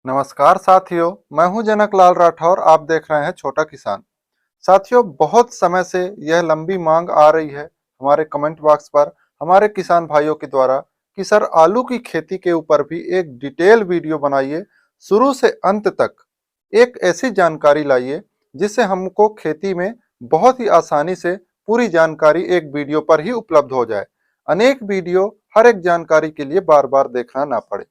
नमस्कार साथियों, मैं हूं जनक लाल राठौर। आप देख रहे हैं छोटा किसान। साथियों, बहुत समय से यह लंबी मांग आ रही है हमारे कमेंट बॉक्स पर हमारे किसान भाइयों के द्वारा कि सर आलू की खेती के ऊपर भी एक डिटेल वीडियो बनाइए, शुरू से अंत तक एक ऐसी जानकारी लाइए जिससे हमको खेती में बहुत ही आसानी से पूरी जानकारी एक वीडियो पर ही उपलब्ध हो जाए। अनेक वीडियो हर एक जानकारी के लिए बार बार देखना ना पड़े।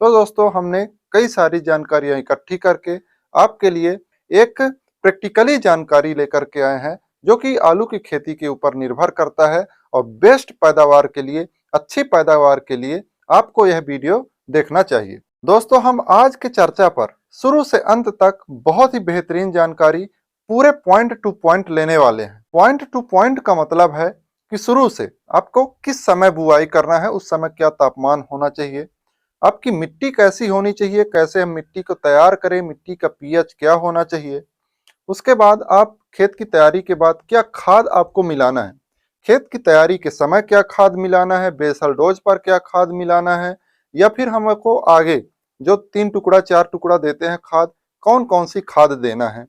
तो दोस्तों, हमने कई सारी जानकारियां इकट्ठी करके आपके लिए एक प्रैक्टिकली जानकारी लेकर के आए हैं, जो कि आलू की खेती के ऊपर निर्भर करता है। और बेस्ट पैदावार के लिए, अच्छी पैदावार के लिए आपको यह वीडियो देखना चाहिए। दोस्तों, हम आज के चर्चा पर शुरू से अंत तक बहुत ही बेहतरीन जानकारी पूरे पॉइंट टू पॉइंट लेने वाले हैं। पॉइंट टू पॉइंट का मतलब है कि शुरू से आपको किस समय बुआई करना है, उस समय क्या तापमान होना चाहिए, आपकी मिट्टी कैसी होनी चाहिए, कैसे हम मिट्टी को तैयार करें, मिट्टी का पीएच क्या होना चाहिए। उसके बाद आप खेत की तैयारी के बाद क्या खाद आपको मिलाना है, खेत की तैयारी के समय क्या खाद मिलाना है, बेसल डोज पर क्या खाद मिलाना है, या फिर हमको आगे जो 3 टुकड़ा 4 टुकड़ा देते हैं खाद, कौन कौन सी खाद देना है।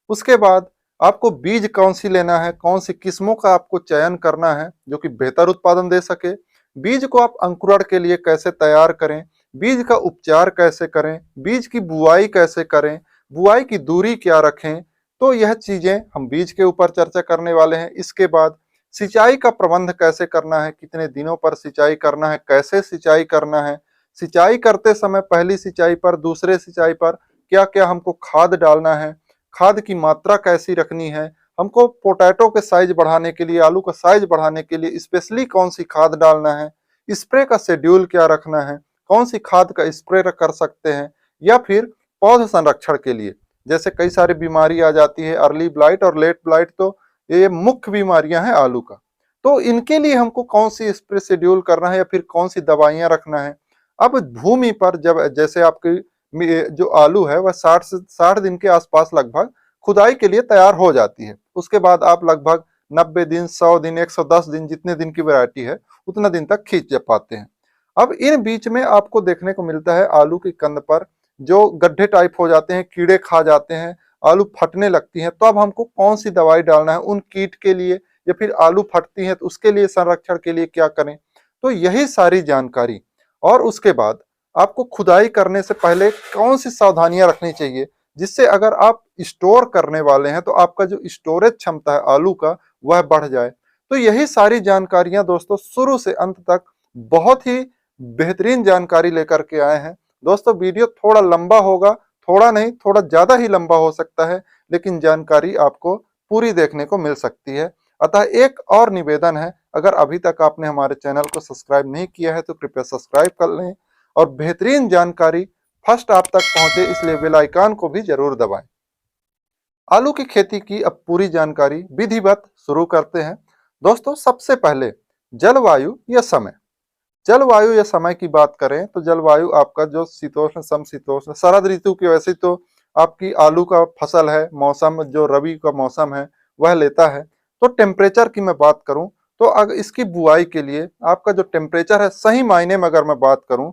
उसके बाद आपको बीज कौन सी लेना है, कौन सी किस्मों का आपको चयन करना है जो कि बेहतर उत्पादन दे सके। बीज को आप अंकुरण के लिए कैसे तैयार करें, बीज का उपचार कैसे करें, बीज की बुआई कैसे करें, बुआई की दूरी क्या रखें। तो यह चीजें हम बीज के ऊपर चर्चा करने वाले हैं। इसके बाद सिंचाई का प्रबंध कैसे करना है, कितने दिनों पर सिंचाई करना है, कैसे सिंचाई करना है, सिंचाई करते समय पहली सिंचाई पर, दूसरे सिंचाई पर क्या क्या हमको खाद डालना है, खाद की मात्रा कैसी रखनी है, हमको पोटैटो के साइज बढ़ाने के लिए, आलू का साइज बढ़ाने के लिए स्पेशली कौन सी खाद डालना है, स्प्रे का शेड्यूल क्या रखना है, कौन सी खाद का स्प्रे कर सकते हैं, या फिर पौध संरक्षण के लिए जैसे कई सारी बीमारी आ जाती है, अर्ली ब्लाइट और लेट ब्लाइट, तो ये मुख्य बीमारियां हैं आलू का। तो इनके लिए हमको कौन सी स्प्रे शेड्यूल करना है या फिर कौन सी दवाइयां रखना है। अब भूमि पर जब जैसे आपकी जो आलू है वह 60 दिन के आसपास लगभग खुदाई के लिए तैयार हो जाती है। उसके बाद आप लगभग 90 दिन, 100 दिन, 110 दिन, जितने दिन की वैरायटी है उतना दिन तक खींच पाते हैं। अब इन बीच में आपको देखने को मिलता है आलू की कंद पर जो गड्ढे टाइप हो जाते हैं, कीड़े खा जाते हैं, आलू फटने लगती हैं। तो अब हमको कौन सी दवाई डालना है उन कीट के लिए, या फिर आलू फटती हैं तो उसके लिए संरक्षण के लिए क्या करें। तो यही सारी जानकारी, और उसके बाद आपको खुदाई करने से पहले कौन सी सावधानियां रखनी चाहिए, जिससे अगर आप स्टोर करने वाले हैं तो आपका जो स्टोरेज क्षमता है आलू का वह बढ़ जाए। तो यही सारी जानकारियां दोस्तों शुरू से अंत तक बहुत ही बेहतरीन जानकारी लेकर के आए हैं। दोस्तों, वीडियो थोड़ा लंबा होगा, थोड़ा नहीं थोड़ा ज्यादा ही लंबा हो सकता है, लेकिन जानकारी आपको पूरी देखने को मिल सकती है। अतः एक और निवेदन है, अगर अभी तक आपने हमारे चैनल को सब्सक्राइब नहीं किया है तो कृपया सब्सक्राइब कर लें, और बेहतरीन जानकारी फर्स्ट आप तक पहुंचे इसलिए बेल आइकन को भी जरूर दबाएं। आलू की खेती की अब पूरी जानकारी विधिवत शुरू करते हैं। दोस्तों, सबसे पहले जलवायु या समय। जलवायु या समय की बात करें तो जलवायु आपका जो शीतोष्ण, समशीतोष्ण, शरद ऋतु की वैसे तो आपकी आलू का फसल है, मौसम जो रबी का मौसम है वह लेता है। तो टेम्परेचर की मैं बात करूं तो अगर इसकी बुआई के लिए आपका जो टेम्परेचर है, सही मायने में अगर मैं बात करूं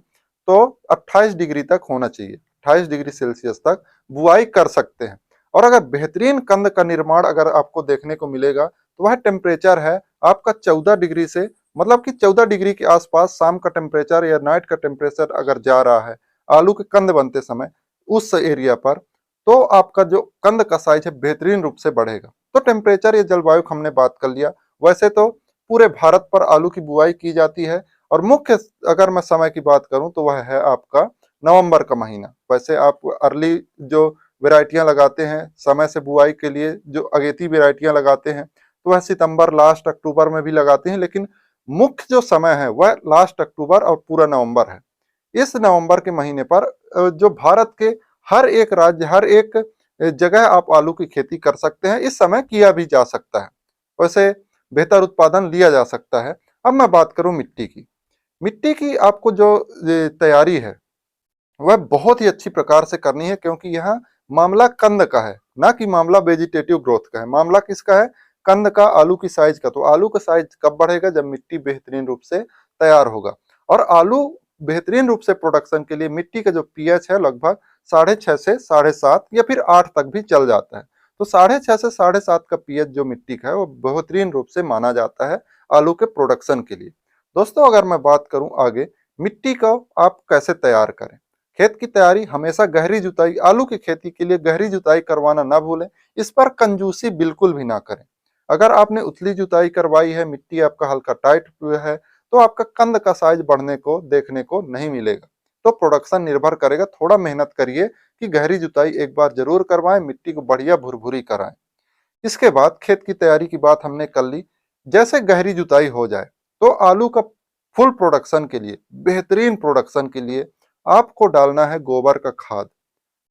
तो 28 डिग्री तक होना चाहिए। 28 डिग्री सेल्सियस तक बुआई कर सकते हैं। और अगर बेहतरीन कंद का निर्माण अगर आपको देखने को मिलेगा तो वह टेम्परेचर है आपका 14 डिग्री से, मतलब कि 14 डिग्री के आसपास शाम का टेम्परेचर या नाइट का टेम्परेचर अगर जा रहा है आलू के कंद बनते समय उस एरिया पर, तो आपका जो कंद का साइज है बेहतरीन रूप से बढ़ेगा। तो टेम्परेचर या जलवायु हमने बात कर लिया। वैसे तो पूरे भारत पर आलू की बुआई की जाती है, और मुख्य अगर मैं समय की बात करूं तो वह है आपका नवंबर का महीना। वैसे आप अर्ली जो वेराइटियां लगाते हैं समय से बुआई के लिए, जो अगेती वेराइटियां लगाते हैं तो वह सितंबर लास्ट अक्टूबर में भी लगाते हैं, लेकिन मुख्य जो समय है वह लास्ट अक्टूबर और पूरा नवंबर है। इस नवंबर के महीने पर जो भारत के हर एक राज्य, हर एक जगह आप आलू की खेती कर सकते हैं। इस समय किया भी जा सकता है, वैसे बेहतर उत्पादन लिया जा सकता है। अब मैं बात करूं मिट्टी की। मिट्टी की आपको जो तैयारी है वह बहुत ही अच्छी प्रकार से करनी है, क्योंकि यहाँ मामला कंद का है, ना कि मामला वेजिटेटिव ग्रोथ का है। मामला किसका है? कंद का, आलू की साइज का। तो आलू का साइज कब बढ़ेगा? जब मिट्टी बेहतरीन रूप से तैयार होगा। और आलू बेहतरीन रूप से प्रोडक्शन के लिए मिट्टी का जो पीएच है लगभग 6.5 से 7.5 या फिर 8 तक भी चल जाता है। तो 6.5 से 7.5 का पीएच जो मिट्टी का है वो बेहतरीन रूप से माना जाता है आलू के प्रोडक्शन के लिए। दोस्तों अगर मैं बात करूं आगे मिट्टी को आप कैसे तैयार करें। खेत की तैयारी हमेशा गहरी जुताई, आलू की खेती के लिए गहरी जुताई करवाना ना भूलें। इस पर कंजूसी बिल्कुल भी ना करें। अगर आपने उथली जुताई करवाई है, मिट्टी आपका हल्का टाइट हुआ है, तो आपका कंद का साइज बढ़ने को देखने को नहीं मिलेगा। तो प्रोडक्शन निर्भर करेगा। थोड़ा मेहनत करिए कि गहरी जुताई एक बार जरूर करवाएं, मिट्टी को बढ़िया भुरभुरी कराएं। इसके बाद खेत की तैयारी की बात हमने कर ली। जैसे गहरी जुताई हो जाए तो आलू का फुल प्रोडक्शन के लिए, बेहतरीन प्रोडक्शन के लिए आपको डालना है गोबर का खाद।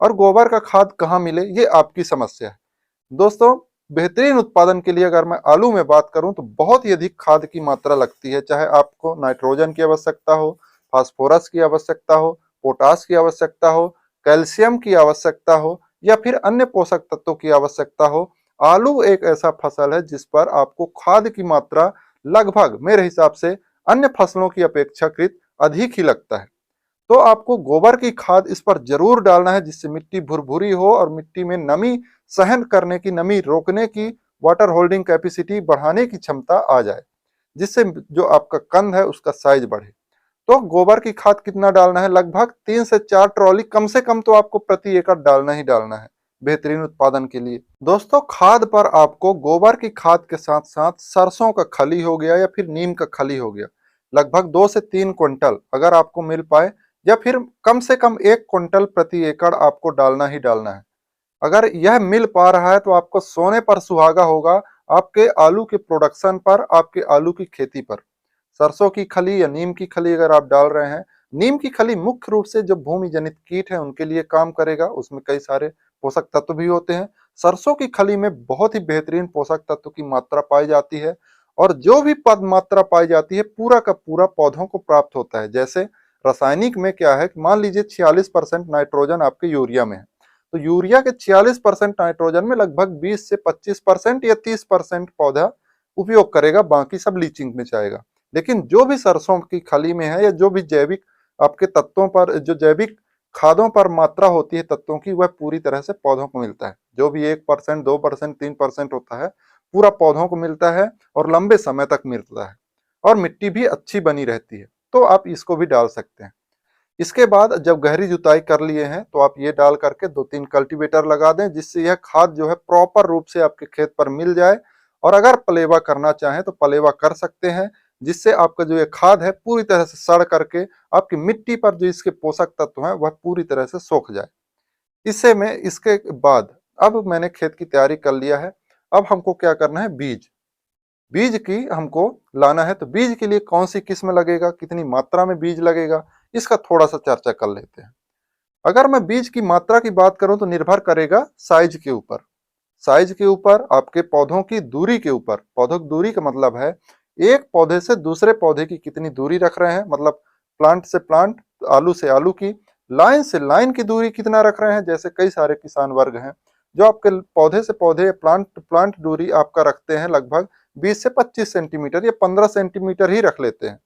और गोबर का खाद कहाँ मिले ये आपकी समस्या है। दोस्तों बेहतरीन उत्पादन के लिए अगर मैं आलू में बात करूं तो बहुत ही अधिक खाद की मात्रा लगती है। चाहे आपको नाइट्रोजन की आवश्यकता हो, फास्फोरस की आवश्यकता हो, पोटास की आवश्यकता हो, कैल्शियम की आवश्यकता हो या फिर अन्य पोषक तत्वों की आवश्यकता हो, आलू एक ऐसा फसल है जिस पर आपको खाद की मात्रा लगभग मेरे हिसाब से अन्य फसलों की अपेक्षाकृत अधिक ही लगता है। तो आपको गोबर की खाद इस पर जरूर डालना है जिससे मिट्टी भुरभुरी हो और मिट्टी में नमी सहन करने की, नमी रोकने की, वाटर होल्डिंग कैपेसिटी बढ़ाने की क्षमता आ जाए, जिससे जो आपका कंद है उसका साइज बढ़े। तो गोबर की खाद कितना डालना है? लगभग 3 से 4 ट्रॉली कम से कम तो आपको प्रति एकड़ डालना ही डालना है बेहतरीन उत्पादन के लिए। दोस्तों खाद पर आपको गोबर की खाद के साथ साथ सरसों का खली हो गया या फिर नीम का खली हो गया, लगभग 2 से 3 क्विंटल अगर आपको मिल पाए, या फिर कम से कम 1 क्विंटल प्रति एकड़ आपको डालना ही डालना है। अगर यह मिल पा रहा है तो आपको सोने पर सुहागा होगा आपके आलू के प्रोडक्शन पर, आपके आलू की खेती पर। सरसों की खली या नीम की खली अगर आप डाल रहे हैं, नीम की खली मुख्य रूप से जो भूमि जनित कीट है उनके लिए काम करेगा, उसमें कई सारे पोषक तत्व भी होते हैं। सरसों की खली में बहुत ही बेहतरीन पोषक तत्व की मात्रा पाई जाती है और जो भी पद मात्रा पाई जाती है पूरा का पूरा पौधों को प्राप्त होता है। जैसे रासायनिक में क्या है, मान लीजिए 46% नाइट्रोजन आपके यूरिया में है, तो यूरिया के 46% नाइट्रोजन में लगभग 20 से 25% या 30% पौधा उपयोग करेगा, बाकी सब लीचिंग में जाएगा। लेकिन जो भी सरसों की खली में है या जो भी जैविक आपके तत्वों पर, जो जैविक खादों पर मात्रा होती है तत्वों की, वह पूरी तरह से पौधों को मिलता है। जो भी 1%, 2%, 3% होता है पूरा पौधों को मिलता है और लंबे समय तक मिलता है और मिट्टी भी अच्छी बनी रहती है। तो आप इसको भी डाल सकते हैं। इसके बाद जब गहरी जुताई कर लिए हैं तो आप ये डाल करके 2-3 कल्टीवेटर लगा दें जिससे यह खाद जो है प्रॉपर रूप से आपके खेत पर मिल जाए। और अगर पलेवा करना चाहें तो पलेवा कर सकते हैं, जिससे आपका जो ये खाद है पूरी तरह से सड़ करके आपकी मिट्टी पर जो इसके पोषक तत्व हैं वह पूरी तरह से सोख जाए। इससे में इसके बाद अब मैंने खेत की तैयारी कर लिया है। अब हमको क्या करना है, बीज बीज की हमको लाना है। तो बीज के लिए कौन सी किस्म लगेगा, कितनी मात्रा में बीज लगेगा, इसका थोड़ा सा चर्चा कर लेते हैं। अगर मैं बीज की मात्रा की बात करूं तो निर्भर करेगा साइज के ऊपर। साइज के ऊपर, आपके पौधों की दूरी के ऊपर। पौधों की दूरी का मतलब है एक पौधे से दूसरे पौधे की कितनी दूरी रख रहे हैं, मतलब प्लांट से प्लांट, आलू से आलू की, लाइन से लाइन की दूरी कितना रख रहे हैं। जैसे कई सारे किसान वर्ग हैं जो आपके पौधे से पौधे, प्लांट टू प्लांट दूरी आपका रखते हैं लगभग 20 से 25 सेंटीमीटर या 15 सेंटीमीटर ही रख लेते हैं।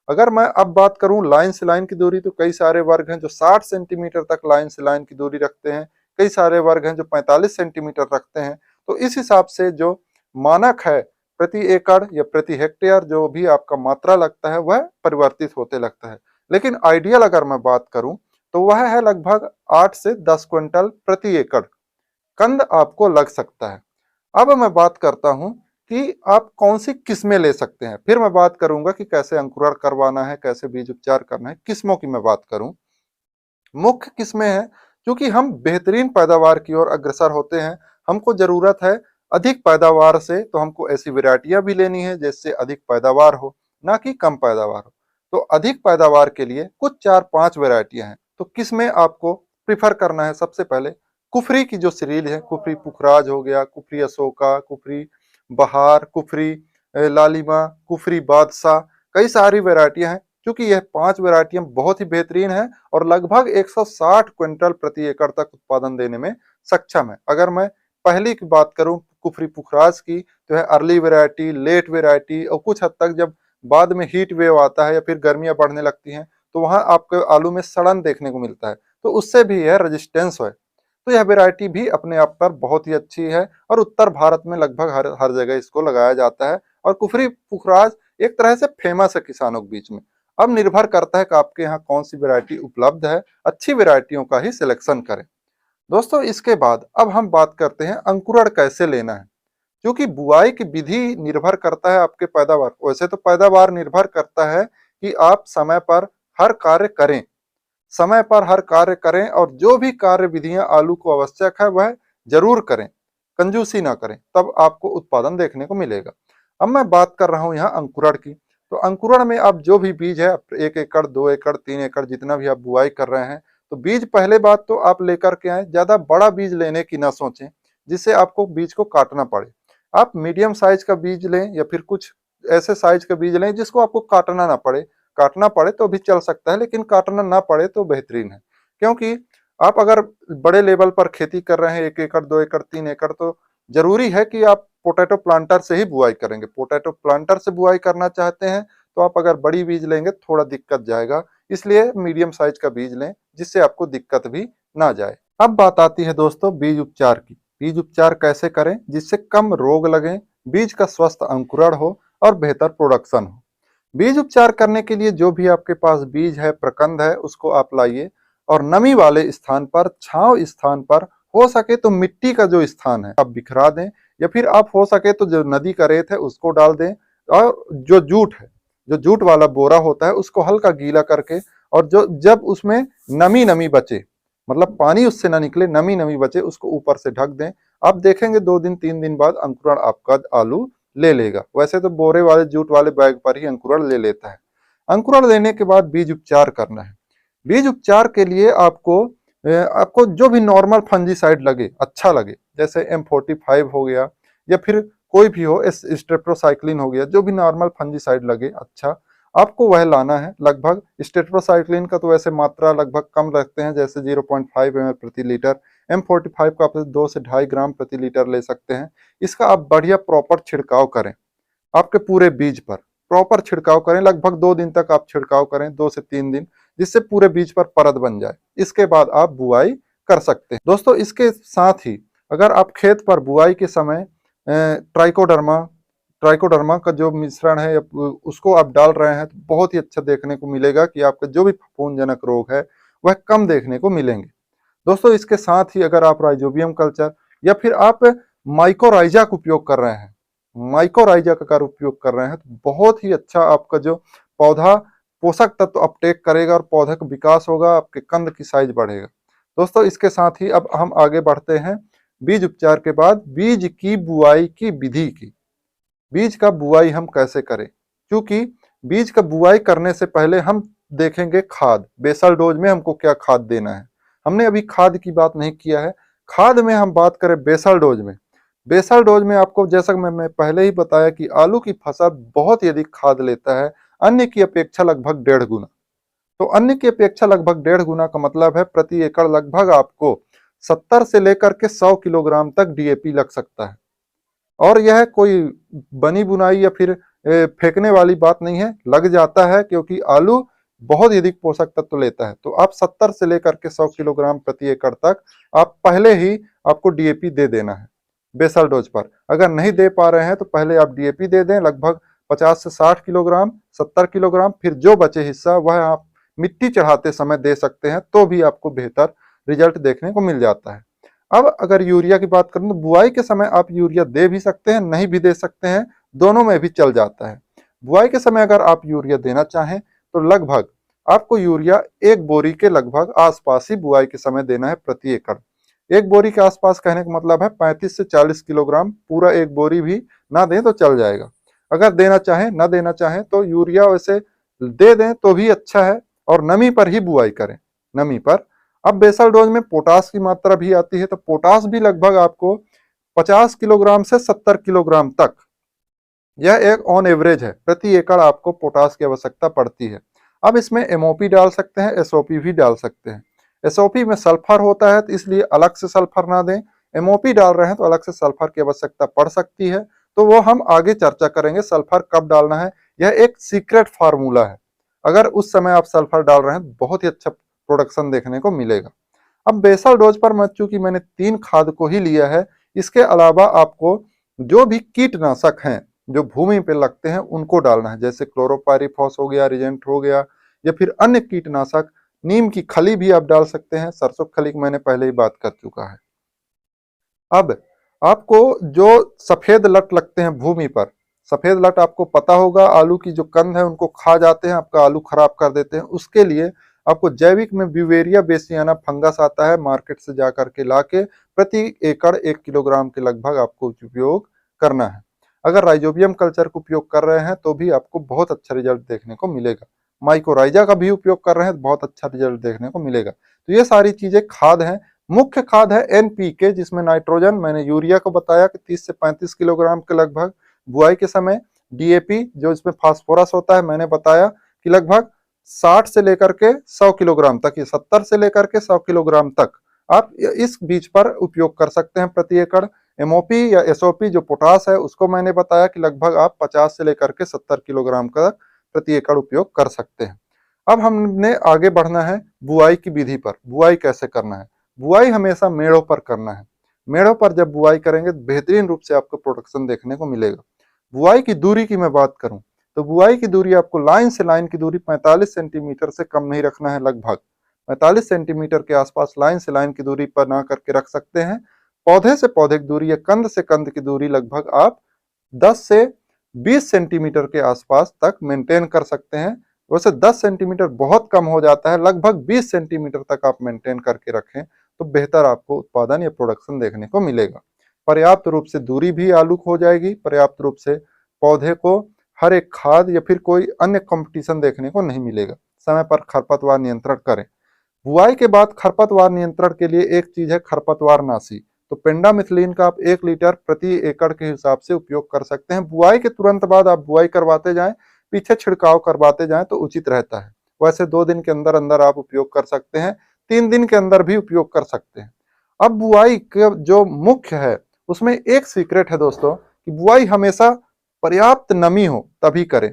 अगर मैं अब बात करूं लाइन से लाइन की दूरी, तो कई सारे वर्ग हैं जो 60 सेंटीमीटर तक लाइन से लाइन की दूरी रखते हैं, कई सारे वर्ग हैं जो 45 सेंटीमीटर रखते हैं। तो इस हिसाब से जो मानक है प्रति एकड़ या प्रति हेक्टेयर जो भी आपका मात्रा लगता है वह परिवर्तित होते लगता है। लेकिन आइडियल अगर मैं बात करूं तो वह है लगभग 8 से 10 क्विंटल प्रति एकड़ कंद आपको लग सकता है। अब मैं बात करता हूं कि आप कौन सी किस्में ले सकते हैं, फिर मैं बात करूंगा कि कैसे अंकुरण करवाना है, कैसे बीज उपचार करना है। किस्मों की मैं बात करूं, मुख्य किस्में हैं क्योंकि हम बेहतरीन पैदावार की ओर अग्रसर होते हैं, हमको जरूरत है अधिक पैदावार से, तो हमको ऐसी वैरायटियां भी लेनी है जिससे अधिक पैदावार हो, ना कि कम पैदावार हो। तो अधिक पैदावार के लिए कुछ 4-5 वैरायटियां हैं। तो किसमें आपको प्रिफर करना है? सबसे पहले कुफरी की जो सीरीज है, कुफरी पुखराज हो गया, कुफरी अशोका, कुफरी बहार, कुफरी लालिमा, कुफरी बादशाह, कई सारी वैरायटियां हैं। क्योंकि यह 5 वैरायटियां बहुत ही बेहतरीन है और लगभग 160 क्विंटल प्रति एकड़ तक उत्पादन देने में सक्षम है। अगर मैं पहली की बात करूं कुफरी पुखराज की, तो है अर्ली वैरायटी, लेट वैरायटी, और कुछ हद तक जब बाद में हीट वेव आता है या फिर गर्मियां बढ़ने लगती हैं तो वहां आपको आलू में सड़न देखने को मिलता है। तो उससे भी यह रेजिस्टेंस है। तो यह वैरायटी भी अपने आप पर बहुत ही अच्छी है और उत्तर भारत में लगभग हर हर जगह इसको लगाया जाता है। और कुफरी पुखराज एक तरह से फेमस है किसानों के बीच में। अब निर्भर करता है कि आपके यहाँ कौन सी वैरायटी उपलब्ध है, अच्छी वैरायटियों का ही सिलेक्शन करें। दोस्तों इसके बाद अब हम बात करते हैं अंकुरण कैसे लेना है। क्योंकि बुआई की विधि निर्भर करता है आपके पैदावार, वैसे तो पैदावार निर्भर करता है कि आप समय पर हर कार्य करें, समय पर हर कार्य करें और जो भी कार्य विधियां आलू को आवश्यक है वह जरूर करें, कंजूसी ना करें, तब आपको उत्पादन देखने को मिलेगा। अब मैं बात कर रहा हूं यहाँ अंकुरण की। तो अंकुरण में आप जो भी बीज है 1 एकड़ 2 एकड़ 3 एकड़ जितना भी आप बुआई कर रहे हैं, तो बीज पहले बात तो आप लेकर के आए, ज्यादा बड़ा बीज लेने की ना सोचें जिससे आपको बीज को काटना पड़े। आप मीडियम साइज का बीज लें या फिर कुछ ऐसे साइज का बीज लें जिसको आपको काटना ना पड़े। काटना पड़े तो भी चल सकता है लेकिन काटना ना पड़े तो बेहतरीन है। क्योंकि आप अगर बड़े लेवल पर खेती कर रहे हैं 1 एकड़ 2 एकड़ 3 एकड़, तो जरूरी है कि आप पोटैटो प्लांटर से ही बुआई करेंगे। पोटैटो प्लांटर से बुआई करना चाहते हैं तो आप अगर बड़ी बीज लेंगे थोड़ा दिक्कत जाएगा, इसलिए मीडियम साइज का बीज लें जिससे आपको दिक्कत भी ना जाए। अब बात आती है दोस्तों बीज उपचार की। बीज उपचार कैसे करें जिससे कम रोग लगे, बीज का स्वस्थ अंकुरण हो और बेहतर प्रोडक्शन हो। बीज उपचार करने के लिए जो भी आपके पास बीज है, प्रकंद है, उसको आप लाइए और नमी वाले स्थान पर, छांव स्थान पर, हो सके तो मिट्टी का जो स्थान है आप बिखरा दें या फिर आप हो सके तो जो नदी का रेत है उसको डाल दें। और जो जूट है, जो जूट वाला बोरा होता है उसको हल्का गीला करके, और जो जब उसमें नमी नमी बचे, मतलब पानी उससे ना निकले, नमी नमी बचे, उसको ऊपर से ढक दें। आप देखेंगे 2 दिन 3 दिन बाद अंकुरण आपका आलू ले लेगा। वैसे तो बोरे वाले जूट वाले बैग पर ही अंकुरण ले लेता है। अंकुरण लेने के बाद बीज उपचार करना है। बीज उपचार के लिए आपको जो भी नॉर्मल फंजीसाइड लगे, अच्छा लगे, जैसे M45 हो गया या फिर कोई भी हो, स्टेप्टोसाइक्लिन हो गया, जो भी नॉर्मल फंजीसाइड लगे अच्छा, आपको वह लाना है। लगभग स्टेप्टोसाइक्लिन का तो वैसे मात्रा लगभग कम रखते हैं, जैसे 0.5 ml प्रति लीटर। M45 का आप 2 से 2.5 ग्राम प्रति लीटर ले सकते हैं। इसका आप बढ़िया प्रॉपर छिड़काव करें, आपके पूरे बीज पर प्रॉपर छिड़काव करें। लगभग 2 दिन तक आप छिड़काव करें, 2 से 3 दिन, जिससे पूरे बीज पर परत बन जाए। इसके बाद आप बुआई कर सकते हैं। दोस्तों इसके साथ ही अगर आप खेत पर बुआई के समय ट्राइकोडर्मा ट्राइकोडर्मा का जो मिश्रण है उसको आप डाल रहे हैं तो बहुत ही अच्छा देखने को मिलेगा कि आपका जो भी फफूंदजनक रोग है वह कम देखने को मिलेंगे। दोस्तों इसके साथ ही अगर आप राइजोबियम कल्चर या फिर आप माइकोराइजा का उपयोग कर रहे हैं, माइकोराइजा का अगर उपयोग कर रहे हैं तो बहुत ही अच्छा आपका जो पौधा पोषक तत्व अपटेक करेगा और पौधे का विकास होगा, आपके कंद की साइज बढ़ेगा। दोस्तों इसके साथ ही अब हम आगे बढ़ते हैं बीज उपचार के बाद बीज की बुआई की विधि की। बीज का बुआई हम कैसे करें, क्योंकि बीज का बुआई करने से पहले हम देखेंगे खाद, बेसल डोज में हमको क्या खाद देना है। हमने अभी खाद की बात नहीं किया है। खाद में हम बात करें बेसल डोज में, बेसल डोज में आपको जैसा कि मैं पहले ही बताया कि आलू की फसल बहुत ही अधिक खाद लेता है, अन्य की अपेक्षा लगभग 1.5 गुना। तो अन्य की अपेक्षा लगभग 1.5 गुना का मतलब है प्रति एकड़ लगभग आपको 70 से लेकर के 100 किलोग्राम तक DAP लग सकता है। और यह कोई बनी बुनाई या फिर फेंकने वाली बात नहीं है, लग जाता है क्योंकि आलू बहुत ही अधिक पोषक तत्व लेता है। तो आप 70 से लेकर के 100 किलोग्राम प्रति एकड़ तक आप पहले ही आपको DAP दे देना है बेसल डोज पर। अगर नहीं दे पा रहे हैं तो पहले आप DAP दे दें लगभग 50 से 60 किलोग्राम, 70 किलोग्राम, फिर जो बचे हिस्सा वह आप मिट्टी चढ़ाते समय दे सकते हैं, तो भी आपको बेहतर रिजल्ट देखने को मिल जाता है। अब अगर यूरिया की बात करूं तो बुआई के समय आप यूरिया दे भी सकते हैं, नहीं भी दे सकते हैं, दोनों में भी चल जाता है। बुआई के समय अगर आप यूरिया देना चाहें तो लगभग आपको यूरिया 1 बोरी के लगभग आसपास ही बुआई के समय देना है प्रति एकड़। 1 बोरी के आसपास कहने का मतलब है 35 से 40 किलोग्राम, पूरा 1 बोरी भी ना दें तो चल जाएगा। अगर देना चाहें ना देना चाहें तो यूरिया वैसे दे दें तो भी अच्छा है, और नमी पर ही बुआई करें, नमी पर। अब बेसल डोज में पोटास की मात्रा भी आती है, तो पोटास भी लगभग आपको 50 किलोग्राम से 70 किलोग्राम तक, यह एक ऑन एवरेज है, प्रति एकड़ आपको पोटास की आवश्यकता पड़ती है। अब इसमें MOP डाल सकते हैं, SOP भी डाल सकते हैं। SOP में सल्फर होता है तो इसलिए अलग से सल्फर ना दें, MOP डाल रहे हैं तो अलग से सल्फर की आवश्यकता पड़ सकती है, तो वो हम आगे चर्चा करेंगे सल्फर कब डालना है। यह एक सीक्रेट फार्मूला है, अगर उस समय आप सल्फर डाल रहे हैं तो बहुत ही अच्छा प्रोडक्शन देखने को मिलेगा। अब बेसल डोज पर मैं चूंकि मैंने 3 खाद को ही लिया है, इसके अलावा आपको जो भी कीटनाशक हैं जो भूमि पे लगते हैं उनको डालना है, जैसे क्लोरोपाइरीफॉस हो गया, रिजेंट हो गया, या फिर अन्य कीटनाशक। नीम की खली भी आप डाल सकते हैं, सरसों की खली की मैंने पहले ही बात कर चुका है। अब आपको जो सफेद लट लगते हैं भूमि पर, सफेद लट आपको पता होगा आलू की जो कंद है उनको खा जाते हैं, आपका आलू खराब कर देते हैं। उसके लिए आपको जैविक में ब्यूवेरिया बेसियाना फंगस आता है, मार्केट से जा करके लाके प्रति एकड़ 1 किलोग्राम के लगभग आपको उपयोग करना है। अगर राइजोबियम कल्चर का उपयोग कर रहे हैं तो भी आपको बहुत अच्छा रिजल्ट देखने को मिलेगा। माइकोराइजा का भी उपयोग कर रहे हैं तो बहुत अच्छा रिजल्ट देखने को मिलेगा। तो ये सारी चीजें खाद हैं। मुख्य खाद है एनपीके, जिसमें नाइट्रोजन, मैंने यूरिया को बताया कि 30 से 35 किलोग्राम के लगभग बुआई के समय। डीएपी जो इसमें फास्फोरस होता है, मैंने बताया कि लगभग 60 से लेकर के 100 किलोग्राम तक, ये 70 से लेकर के 100 किलोग्राम तक आप इस बीज पर उपयोग कर सकते हैं प्रति एकड़। एमओपी या एसओपी जो पोटास है उसको मैंने बताया कि लगभग आप 50 से लेकर के 70 किलोग्राम का प्रति एकड़ उपयोग कर सकते हैं। अब हमने आगे बढ़ना है बुआई की विधि पर। बुआई कैसे करना है? बुआई हमेशा मेड़ों पर करना है। मेड़ों पर जब बुआई करेंगे तो बेहतरीन रूप से आपको प्रोडक्शन देखने को मिलेगा। बुआई की दूरी की मैं बात करूं तो बुआई की दूरी आपको लाइन से लाइन की दूरी 45 सेंटीमीटर से कम नहीं रखना है। लगभग 45 सेंटीमीटर के आसपास लाइन से लाइन की दूरी पर ना करके रख सकते हैं। पौधे से पौधे की दूरी या कंद से कंद की दूरी लगभग आप 10 से 20 सेंटीमीटर के आसपास तक मेंटेन कर सकते हैं। वैसे 10 सेंटीमीटर बहुत कम हो जाता है, लगभग 20 सेंटीमीटर तक आप मेंटेन करके रखें तो बेहतर आपको उत्पादन या प्रोडक्शन देखने को मिलेगा। पर्याप्त रूप से दूरी भी आलू हो जाएगी, पर्याप्त रूप से पौधे को हर एक खाद या फिर कोई अन्य कंपटीशन देखने को नहीं मिलेगा। समय पर खरपतवार नियंत्रण करें। बुआई के बाद खरपतवार नियंत्रण के लिए एक चीज है खरपतवार नाशी। तो पेंडामिथलिन का आप 1 लीटर प्रति एकड़ के हिसाब से उपयोग कर सकते हैं। बुआई के तुरंत बाद आप बुआई करवाते जाएं, पीछे छिड़काव करवाते जाएं तो उचित रहता है। वैसे 2 दिन के अंदर अंदर आप उपयोग कर सकते हैं, 3 दिन के अंदर भी उपयोग कर सकते हैं। अब बुआई का जो मुख्य है उसमें एक सीक्रेट है दोस्तों कि बुआई हमेशा पर्याप्त नमी हो तभी करें।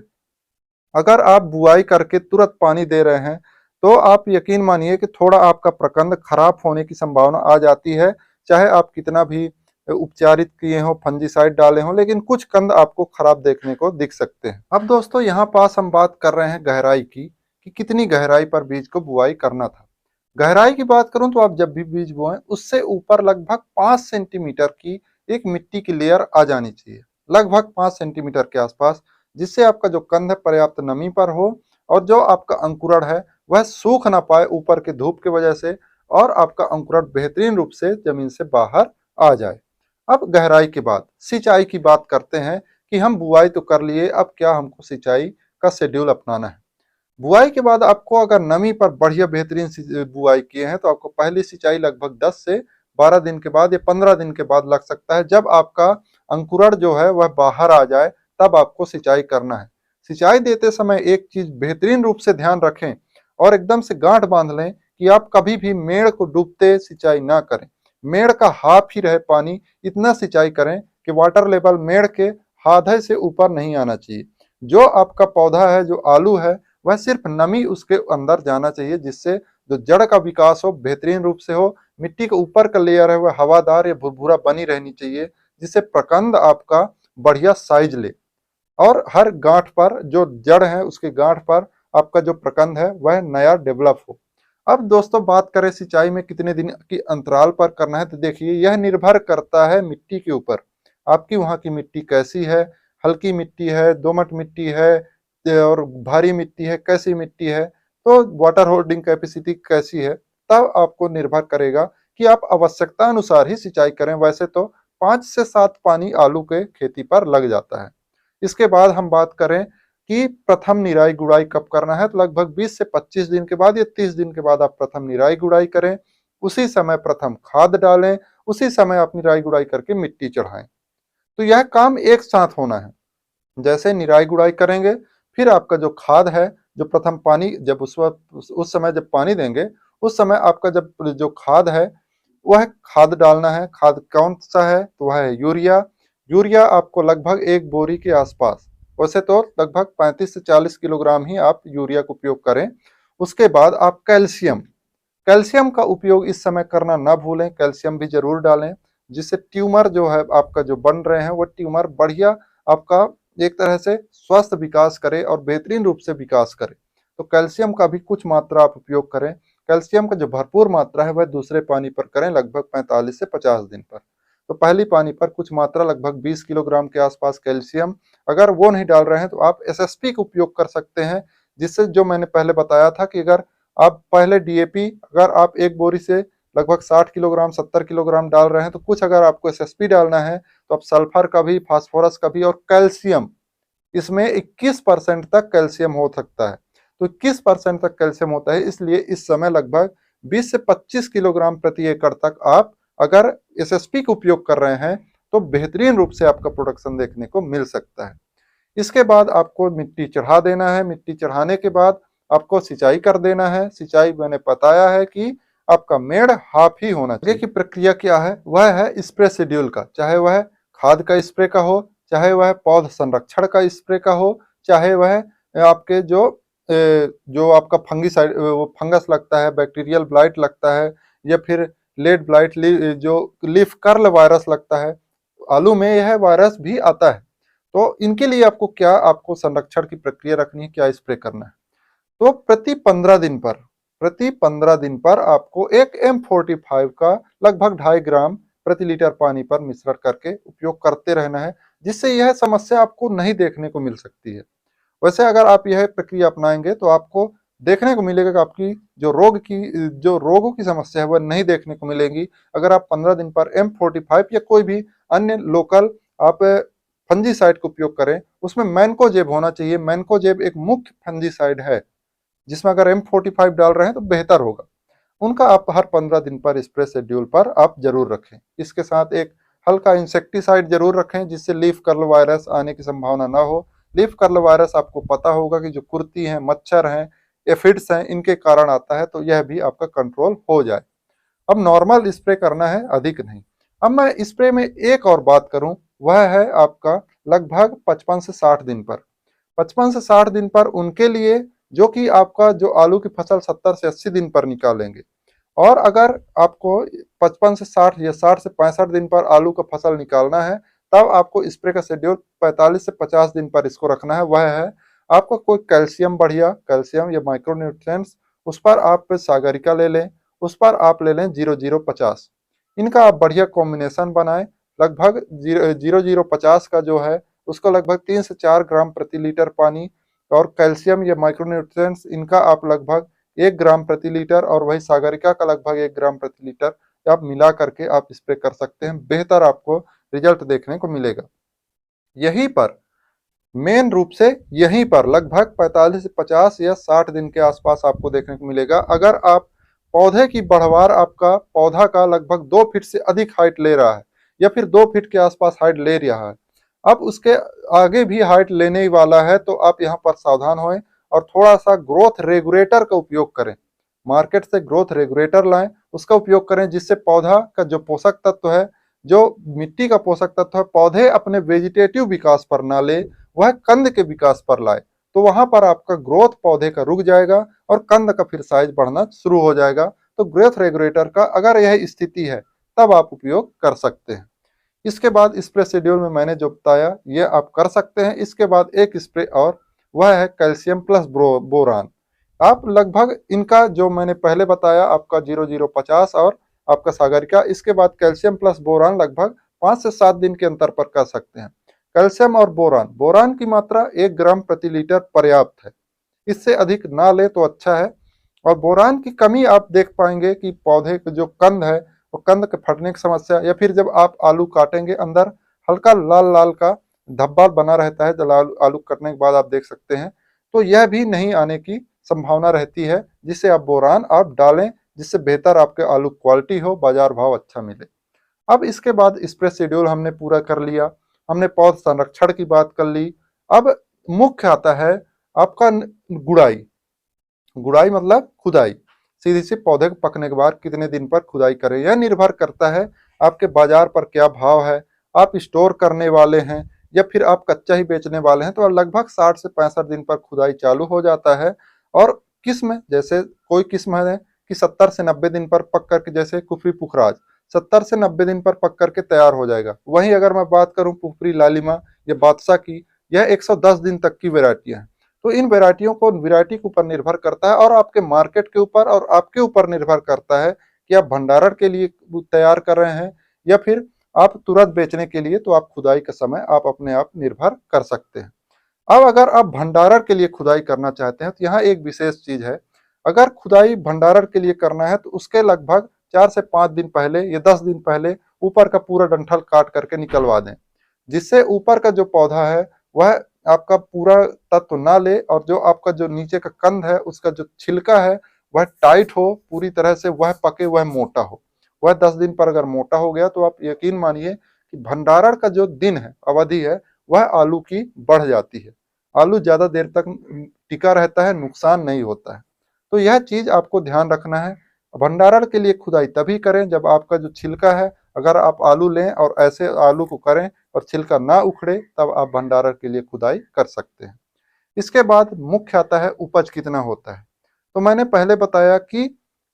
अगर आप बुआई करके तुरंत पानी दे रहे हैं तो आप यकीन मानिए कि थोड़ा आपका प्रकंद खराब होने की संभावना आ जाती है। चाहे आप कितना भी उपचारित किए हो, फंजीसाइड डाले हो, लेकिन कुछ कंद आपको खराब देखने को दिख सकते हैं। अब दोस्तों यहाँ पास हम बात कर रहे हैं गहराई की कि कितनी गहराई पर बीज को बुआई करना था। गहराई की बात करूं तो आप जब भी बीज बोएं उससे ऊपर लगभग 5 सेंटीमीटर की एक मिट्टी की लेयर आ जानी चाहिए, लगभग 5 सेंटीमीटर के आसपास, जिससे आपका जो कंद है पर्याप्त नमी पर हो और जो आपका अंकुरण है वह सूख ना पाए ऊपर के धूप की वजह से, और आपका अंकुरण बेहतरीन रूप से जमीन से बाहर आ जाए। अब गहराई के बाद सिंचाई की बात करते हैं कि हम बुआई तो कर लिए, अब क्या हमको सिंचाई का शेड्यूल अपनाना है। बुआई के बाद आपको अगर नमी पर बढ़िया बेहतरीन बुआई किए हैं तो आपको पहली सिंचाई लगभग 10 से 12 दिन के बाद या 15 दिन के बाद लग सकता है। जब आपका अंकुरण जो है वह बाहर आ जाए तब आपको सिंचाई करना है। सिंचाई देते समय एक चीज बेहतरीन रूप से ध्यान रखें और एकदम से गांठ बांध लें कि आप कभी भी मेड़ को डूबते सिंचाई ना करें। मेड़ का हाफ ही रहे पानी, इतना सिंचाई करें कि वाटर लेवल मेड़ के आधे से ऊपर नहीं आना चाहिए। जो आपका पौधा है, जो आलू है, वह सिर्फ नमी उसके अंदर जाना चाहिए, जिससे जो जड़ का विकास हो बेहतरीन रूप से हो। मिट्टी के ऊपर का लेयर है वह हवादार या भुरभुरा बनी रहनी चाहिए, जिससे प्रकंद आपका बढ़िया साइज ले और हर गांठ पर जो जड़ है उसके गांठ पर आपका जो प्रकंद है वह नया डेवलप हो। अब दोस्तों बात करें सिंचाई में कितने दिन की अंतराल पर करना है, तो देखिए यह निर्भर करता है मिट्टी के ऊपर। आपकी वहाँ की मिट्टी कैसी है, हल्की मिट्टी है, दोमट मिट्टी है और भारी मिट्टी है, कैसी मिट्टी है, तो वाटर होल्डिंग कैपेसिटी कैसी है, तब आपको निर्भर करेगा कि आप आवश्यकता अनुसार ही सिंचाई करें। वैसे तो 5 से 7 पानी आलू के खेती पर लग जाता है। इसके बाद हम बात करें कि प्रथम निराई गुड़ाई कब करना है, तो लगभग 20 से 25 दिन के बाद या 30 दिन के बाद आप प्रथम निराई गुड़ाई करें। उसी समय प्रथम खाद डालें, उसी समय आप निराई गुड़ाई करके मिट्टी चढ़ाएं। तो यह काम एक साथ होना है। जैसे निराई गुड़ाई करेंगे फिर आपका जो खाद है, जो प्रथम पानी जब उस समय जब पानी देंगे उस समय आपका जब जो खाद है वह खाद डालना है। खाद कौन सा है, तो वह है यूरिया। यूरिया आपको लगभग 1 बोरी के आसपास, वैसे तो लगभग 35 से 40 किलोग्राम ही आप यूरिया का उपयोग करें। उसके बाद आप कैल्शियम, कैल्शियम का उपयोग इस समय करना ना भूलें, कैल्शियम भी जरूर डालें, जिससे ट्यूमर जो है आपका जो बन रहे हैं वो ट्यूमर बढ़िया आपका एक तरह से स्वस्थ विकास करे और बेहतरीन रूप से विकास करे। तो कैल्शियम का भी कुछ मात्रा आप उपयोग करें। कैल्शियम का जो भरपूर मात्रा है वह दूसरे पानी पर करें, लगभग 45 से 50 दिन पर। तो पहली पानी पर कुछ मात्रा लगभग 20 किलोग्राम के आसपास कैल्शियम, अगर वो नहीं डाल रहे हैं तो आप एसएसपी का उपयोग कर सकते हैं, जिससे जो मैंने पहले बताया था कि अगर आप पहले डीएपी अगर आप एक बोरी से लगभग 60 किलोग्राम 70 किलोग्राम डाल रहे हैं, तो कुछ अगर आपको एसएसपी डालना है तो आप सल्फर का भी, फास्फोरस का भी और कैल्शियम, इसमें 21% तक कैल्शियम हो सकता है। तो 21% तक कैल्शियम होता है, इसलिए इस समय लगभग 20 से 25 किलोग्राम प्रति एकड़ तक आप अगर एसएसपी का उपयोग कर रहे हैं तो बेहतरीन रूप से आपका प्रोडक्शन देखने को मिल सकता है। इसके बाद आपको मिट्टी चढ़ा देना है। मिट्टी चढ़ाने के बाद आपको सिंचाई कर देना है। सिंचाई मैंने बताया है कि आपका मेड़ हाफ ही होना चाहिए। आगे की प्रक्रिया क्या है, वह है स्प्रे शेड्यूल का, चाहे वह खाद का स्प्रे का हो, चाहे वह पौध संरक्षण का स्प्रे का हो, चाहे वह आपके जो आपका फंगीसाइड वो फंगस लगता है, बैक्टीरियल ब्लाइट लगता है, या फिर लेड ब्लाइट जो लीफ कर्ल वायरस लगता है, आलू में यह वायरस भी आता है। तो इनके लिए आपको संरक्षण की प्रक्रिया रखनी है, क्या स्प्रे करना है। तो प्रति 15 दिन पर आपको एक M45 का लगभग 2.5 ग्राम प्रति लीटर पानी पर मिश्रण करके उपयोग करते रहना है, जिससे यह समस्या आपको नहीं देखने को मिल सकती है। वैसे अगर आप यह प्रक्रिया अपनाएंगे तो आपको देखने को मिलेगा कि आपकी जो रोगों की समस्या है वह नहीं देखने को मिलेगी। अगर आप 15 दिन पर M45 या कोई भी अन्य लोकल आप फंजीसाइड का उपयोग करें, उसमें मैनकोजेब होना चाहिए। मैनकोजेब एक मुख्य फंजीसाइड है, जिसमें अगर M45 डाल रहे हैं तो बेहतर होगा। उनका आप हर 15 दिन पर स्प्रे शेड्यूल पर आप जरूर रखें। इसके साथ एक हल्का इंसेक्टिसाइड जरूर रखें, जिससे लीफ कर्ल वायरस आने की संभावना ना हो। लीफ कर्ल वायरस आपको पता होगा कि जो कुर्ती हैं, मच्छर हैं, एफिड्स हैं, इनके कारण आता है, तो यह भी आपका कंट्रोल हो जाए। अब नॉर्मल स्प्रे करना है, अधिक नहीं। अब मैं स्प्रे में एक और बात करूं, वह है आपका लगभग 55 से 60 दिन पर। 55 से 60 दिन पर उनके लिए जो कि आपका जो आलू की फसल 70 से 80 दिन पर निकालेंगे, और अगर आपको 55 से 60 या 60 से 65 दिन पर आलू का फसल निकालना है, तब आपको स्प्रे का शेड्यूल 45 से 50 दिन पर इसको रखना है। वह है आपका कोई कैल्शियम, बढ़िया कैल्शियम या माइक्रोन्यूट्रिएंट्स, उस पर आप सागरिका ले लें, उस पर आप ले लें 0050। इनका आप बढ़िया कॉम्बिनेशन बनाएं। लगभग 0050 का जो है उसको लगभग 3 से 4 ग्राम प्रति लीटर पानी, और कैल्शियम या माइक्रोन्यूट्रिएंट्स इनका आप लगभग 1 ग्राम प्रति लीटर, और वही सागरिका का लगभग 1 ग्राम प्रति लीटर आप मिला करके आप स्प्रे कर सकते हैं। बेहतर आपको रिजल्ट देखने को मिलेगा। यहीं पर मेन रूप से यहीं पर लगभग 45 से 50 या 60 दिन के आसपास आपको देखने को मिलेगा। अगर आप पौधे की बढ़वार, आपका पौधा का लगभग 2 फीट से अधिक हाइट ले रहा है, या फिर 2 फीट के आसपास हाइट ले रहा है, अब उसके आगे भी हाइट लेने ही वाला है, तो आप यहाँ पर सावधान होएं और थोड़ा सा ग्रोथ रेगुलेटर का उपयोग करें। मार्केट से ग्रोथ रेगुलेटर लाएं, उसका उपयोग करें, जिससे पौधा का जो पोषक तत्व है, जो मिट्टी का पोषक तत्व है, पौधे अपने वेजिटेटिव विकास पर ना ले, वह कंद के विकास पर लाए। तो वहां पर आपका ग्रोथ पौधे का रुक जाएगा और कंद का फिर साइज बढ़ना शुरू हो जाएगा। तो ग्रोथ रेगुलेटर का अगर यह स्थिति है, तब आप उपयोग कर सकते हैं। इसके बाद स्प्रे शेड्यूल में मैंने जो बताया ये आप कर सकते हैं। इसके बाद एक स्प्रे और, वह है कैल्शियम प्लस बोरान। आप लगभग इनका जो मैंने पहले बताया आपका 0050 और आपका सागरिका, इसके बाद कैल्शियम प्लस बोरान लगभग 5 से 7 दिन के अंतर पर कर सकते हैं। कैल्शियम और बोरान की मात्रा 1 ग्राम प्रति लीटर पर्याप्त है, इससे अधिक ना ले तो अच्छा है। और बोरान की कमी आप देख पाएंगे कि पौधे के जो कंद है, वो कंद के फटने की समस्या, या फिर जब आप आलू काटेंगे अंदर हल्का लाल लाल का धब्बा बना रहता है, जब आलू कटने के बाद आप देख सकते हैं, तो यह भी नहीं आने की संभावना रहती है, जिससे आप बोरान आप डालें, जिससे बेहतर आपके आलू क्वालिटी हो, बाजार भाव अच्छा मिले। अब इसके बाद स्प्रे शेड्यूल हमने पूरा कर लिया, हमने पौध संरक्षण की बात कर ली। अब मुख्य आता है आपका गुड़ाई। गुड़ाई मतलब खुदाई, सीधी सी पौधे को पकने के बाद कितने दिन पर खुदाई करें। यह निर्भर करता है आपके बाजार पर क्या भाव है, आप स्टोर करने वाले हैं या फिर आप कच्चा ही बेचने वाले हैं, तो लगभग 60 से 65 दिन पर खुदाई चालू हो जाता है। और किस्म, जैसे कोई किस्म है कि 70 से 90 दिन पर पक करके, जैसे कुफरी पुखराज 70 से 90 दिन पर पक करके तैयार हो जाएगा। वहीं अगर मैं बात करूं पुफरी लालिमा या बादशाह की, यह 110 दिन तक की वैरायटियां हैं। तो इन वैरायटियों को वैरायटी के ऊपर निर्भर करता है और आपके मार्केट के ऊपर और आपके ऊपर निर्भर करता है कि आप भंडारण के लिए तैयार कर रहे हैं या फिर आप तुरंत बेचने के लिए। तो आप खुदाई का समय आप अपने आप निर्भर कर सकते हैं। अब अगर आप भंडारण के लिए खुदाई करना चाहते हैं तो यहाँ एक विशेष चीज है। अगर खुदाई भंडारण के लिए करना है तो उसके लगभग 4 से 5 दिन पहले या 10 दिन पहले ऊपर का पूरा डंठल काट करके निकलवा दें, जिससे ऊपर का जो पौधा है वह आपका पूरा तत्व ना ले और जो आपका जो नीचे का कंद है उसका जो छिलका है वह टाइट हो पूरी तरह से, वह पके, वह मोटा हो। वह 10 दिन पर अगर मोटा हो गया तो आप यकीन मानिए कि भंडारण का जो दिन है, अवधि है, वह आलू की बढ़ जाती है। आलू ज्यादा देर तक टिका रहता है, नुकसान नहीं होता है। तो यह चीज आपको ध्यान रखना है। भंडारण के लिए खुदाई तभी करें जब आपका जो छिलका है, अगर आप आलू लें और ऐसे आलू को करें और छिलका ना उखड़े, तब आप भंडारण के लिए खुदाई कर सकते हैं। इसके बाद मुख्य आता है उपज कितना होता है। तो मैंने पहले बताया कि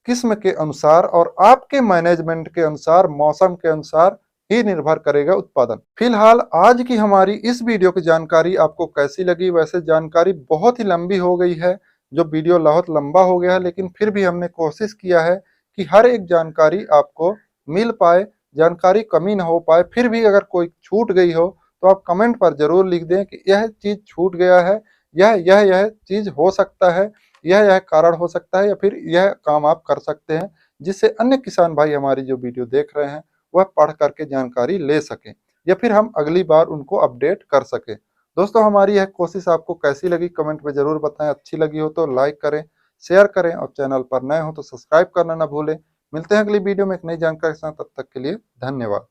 किस्म के अनुसार और आपके मैनेजमेंट के अनुसार, मौसम के अनुसार ही निर्भर करेगा उत्पादन। फिलहाल आज की हमारी इस वीडियो की जानकारी आपको कैसी लगी? वैसे जानकारी बहुत ही लंबी हो गई है, जो वीडियो बहुत लंबा हो गया है, लेकिन फिर भी हमने कोशिश किया है कि हर एक जानकारी आपको मिल पाए, जानकारी कमी ना हो पाए। फिर भी अगर कोई छूट गई हो तो आप कमेंट पर जरूर लिख दें कि यह चीज छूट गया है, यह चीज हो सकता है, यह कारण हो सकता है, या फिर यह काम आप कर सकते हैं, जिससे अन्य किसान भाई हमारी जो वीडियो देख रहे हैं वह पढ़ करके जानकारी ले सकें या फिर हम अगली बार उनको अपडेट कर सकें। दोस्तों, हमारी यह कोशिश आपको कैसी लगी कमेंट में जरूर बताएं। अच्छी लगी हो तो लाइक करें, शेयर करें और चैनल पर नए हो तो सब्सक्राइब करना ना भूलें। मिलते हैं अगली वीडियो में एक नई जानकारी के साथ, तब तक के लिए धन्यवाद।